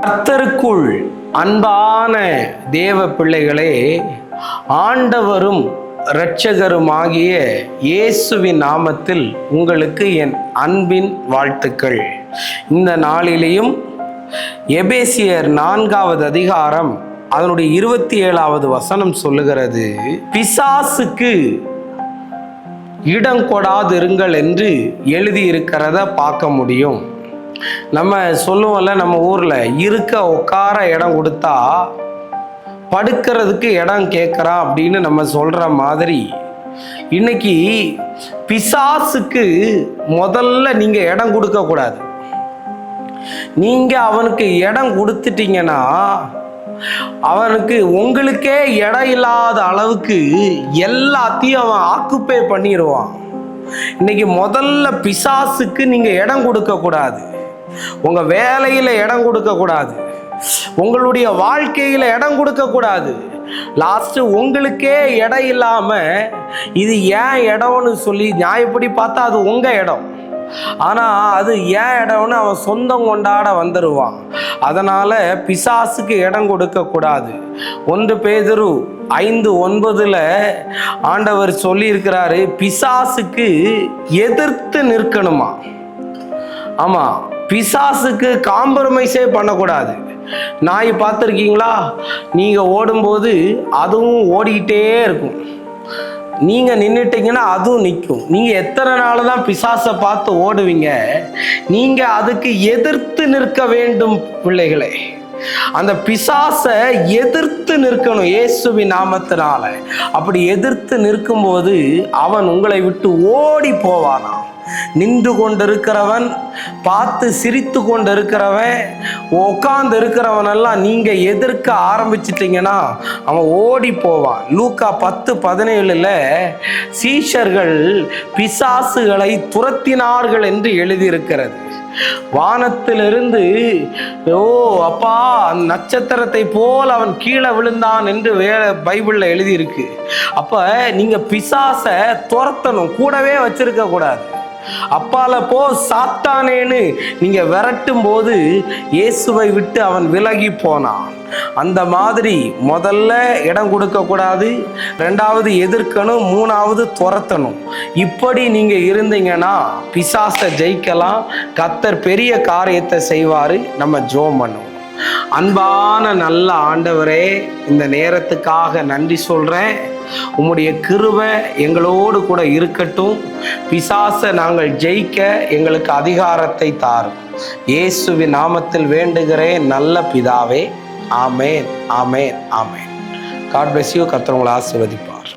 கர்த்தருக்குள் அன்பான தேவ பிள்ளைகளே, ஆண்டவரும் இரட்சகருமாகிய இயேசுவின் நாமத்தில் உங்களுக்கு என் அன்பின் வாழ்த்துக்கள். இந்த நாளிலேயும் எபேசியர் 4வது அதிகாரம் அதனுடைய 27வது வசனம் சொல்லுகிறது, பிசாசுக்கு இடம் கொடாதிருங்கள் என்று எழுதியிருக்கிறத பார்க்க முடியும். நம்ம சொல்லுவோம்ல, நம்ம ஊர்ல இருக்க உட்கார இடம் கொடுத்தா படுக்கிறதுக்கு இடம் கேட்குறான் அப்படின்னு நம்ம சொல்ற மாதிரி, இன்னைக்கு பிசாசுக்கு முதல்ல நீங்க இடம் கொடுக்க கூடாது. நீங்க அவனுக்கு இடம் கொடுத்துட்டீங்கன்னா அவனுக்கு உங்களுக்கே இடம் இல்லாத அளவுக்கு எல்லாத்தையும் அவன் ஆக்குப்பை பண்ணிடுவான். இன்னைக்கு முதல்ல பிசாசுக்கு நீங்க இடம் கொடுக்க கூடாது. உங்க வேலையில இடம் கொடுக்க கூடாது, உங்களுடைய வாழ்க்கையில இடம் கொடுக்க கூடாது. லாஸ்ட் உங்களுக்கே இடம் இல்லாம இது ஏன் இடம்னு சொல்லி நியாயப்படி பார்த்தா அது உங்க இடம், ஆனா அது ஏன் இடம்னு அவன் சொந்தம் கொண்டாட வந்துடுவான். அதனால பிசாசுக்கு இடம் கொடுக்க கூடாது. 1 பேதுரு 5:9 ஆண்டவர் சொல்லி இருக்கிறாரு, பிசாசுக்கு எதிர்த்து நிற்கணுமா. ஆமா, பிசாசுக்கு காம்ப்ரமைஸே பண்ணக்கூடாது. நாய் பார்த்துருக்கீங்களா? நீங்க ஓடும்போது அதுவும் ஓடிக்கிட்டே இருக்கும், நீங்க நின்றுட்டீங்கன்னா அதுவும் நிற்கும். நீங்க எத்தனை நாள் தான் பிசாசை பார்த்து ஓடுவீங்க? நீங்க அதுக்கு எதிர்த்து நிற்க வேண்டும் பிள்ளைகளே. அந்த பிசாசை எதிர்த்து நிற்கணும் இயேசுவின் நாமத்தினால. அப்படி எதிர்த்து நிற்கும்போது அவன் உங்களை விட்டு ஓடி போவானா. நின்று கொண்டிருக்கிறவன், பார்த்து சிரித்து கொண்டு இருக்கிறவன், உட்கார்ந்து இருக்கிறவன் எல்லாம் நீங்க எதிர்க்க ஆரம்பிச்சிட்டீங்கன்னா அவன் ஓடி போவான். லூக்கா 10:17 சீஷர்கள் பிசாசுகளை துரத்தினார்கள் என்று எழுதியிருக்கிறது. வானத்திலிருந்து ஓ அப்பா நட்சத்திரத்தை போல் அவன் கீழே விழுந்தான் என்று பைபிள்ல எழுதியிருக்கு. அப்ப நீங்க பிசாசை துரத்தணும், கூடவே வச்சிருக்க கூடாது. அப்பால போ சாத்தானேன்னு நீங்க விரட்டும் போது இயேசுவை விட்டு அவன் விலகி போனான். அந்த மாதிரி முதல்ல இடம் கொடுக்க கூடாது, 2வது எதிர்க்கணும், 3வது துரத்தணும். இப்படி நீங்க இருந்தீங்கன்னா பிசாசை ஜெயிக்கலாம். கர்த்தர் பெரிய காரியத்தை செய்வாரு. நம்ம ஜெபம் பண்ணுவோம். அன்பான நல்ல ஆண்டவரே, இந்த நேரத்துக்காக நன்றி சொல்றேன். உம்முடைய கிருபை எங்களோடு கூட இருக்கட்டும். பிசாசை நாங்கள் ஜெயிக்க எங்களுக்கு அதிகாரத்தை தாரும். இயேசுவின் நாமத்தில் வேண்டுகிறேன் நல்ல பிதாவே. ஆமேன், ஆமேன், ஆமேன். God bless you. கர்த்தர் உங்களை ஆசீர்வதிப்பார்.